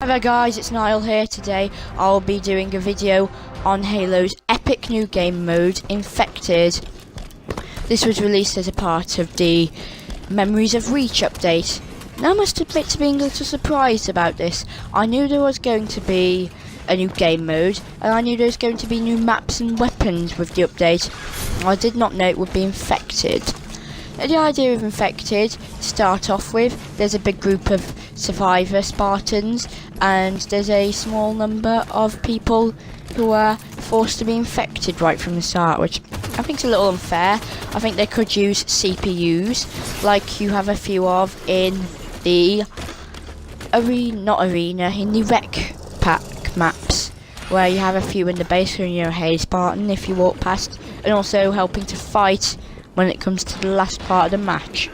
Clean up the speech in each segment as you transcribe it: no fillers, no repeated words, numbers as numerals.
Hello guys, it's Niall here. Today I'll be doing a video on Halo's epic new game mode, Infected. This was released as a part of the Memories of Reach update. Now I must admit to being a little surprised about this. I knew there was going to be a new game mode, and I knew there was going to be new maps and weapons with the update. I did not know it would be Infected. The idea of Infected, to start off with, there's a big group of survivor Spartans, and there's a small number of people who are forced to be infected right from the start, which I think is a little unfair. I think they could use CPUs, like you have a few of in the in the rec pack maps, where you have a few in the base when you're a Hey Spartan if you walk past, and also helping to fight when it comes to the last part of the match.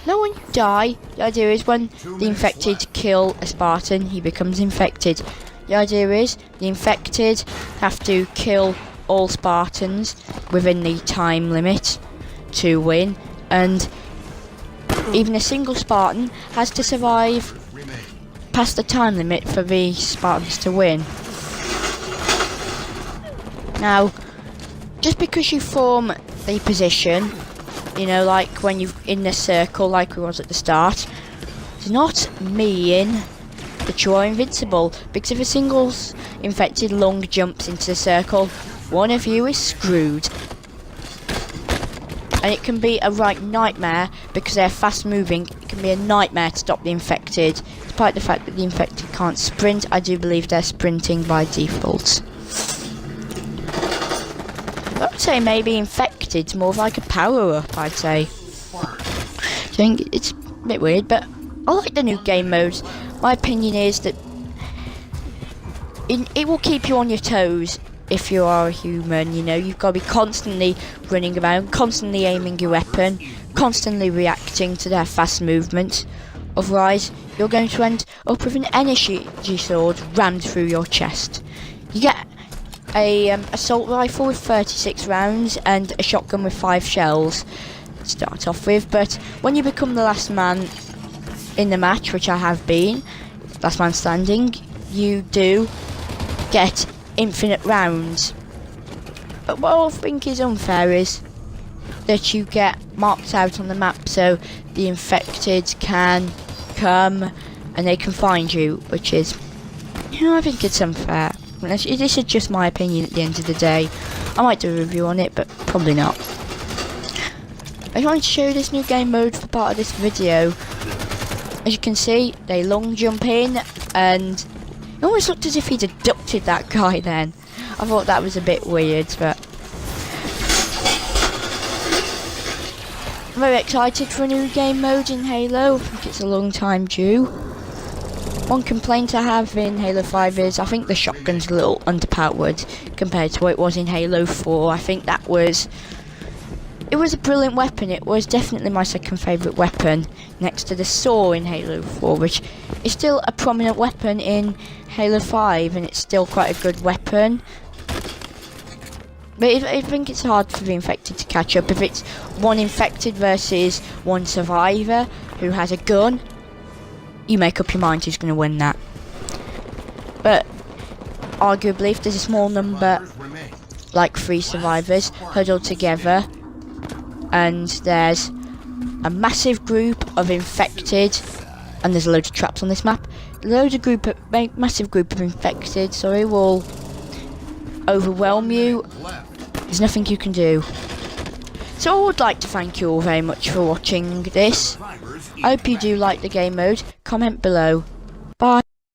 Now when you die, the idea is when the infected kill a Spartan, he becomes infected. The idea is the infected have to kill all Spartans within the time limit to win, and even a single Spartan has to survive past the time limit for the Spartans to win. Now, just because you form the position, you know, like when you're in the circle like we was at the start, does not mean that you are invincible, because if a single infected lung jumps into the circle, one of you is screwed. And it can be a right nightmare, because they're fast moving. It can be a nightmare to stop the infected. Despite the fact that the infected can't sprint, I do believe they're sprinting by default. I would say maybe Infected's more like a power-up, I'd say. I think it's a bit weird, but I like the new game modes. My opinion is that it will keep you on your toes if you are a human. You know, you've got to be constantly running around, constantly aiming your weapon, constantly reacting to their fast movement. Otherwise, you're going to end up with an energy sword rammed through your chest. You get a assault rifle with 36 rounds and a shotgun with 5 shells to start off with, but when you become the last man in the match, which I have been, last man standing, you do get infinite rounds. But what I think is unfair is that you get marked out on the map, so the infected can come and they can find you, which is, you know, I think it's unfair. This is just my opinion at the end of the day. I might do a review on it, but probably not. I wanted to show you this new game mode for part of this video. As you can see, they long jump in, and it almost looked as if he'd abducted that guy then. I thought that was a bit weird, but I'm very excited for a new game mode in Halo. I think it's a long time due. One complaint I have in Halo 5 is I think the shotgun's a little underpowered compared to what it was in Halo 4. I think it was a brilliant weapon. It was definitely my second favourite weapon, next to the saw in Halo 4, which is still a prominent weapon in Halo 5, and it's still quite a good weapon. But I think it's hard for the infected to catch up. If it's one infected versus one survivor who has a gun, you make up your mind who's going to win that. But arguably, if there's a small number, like 3 survivors, huddled together, and there's a massive group of infected, and there's a load of traps on this map, massive group of infected, will overwhelm you. There's nothing you can do. So I would like to thank you all very much for watching this. I hope you do like the game mode. Comment below.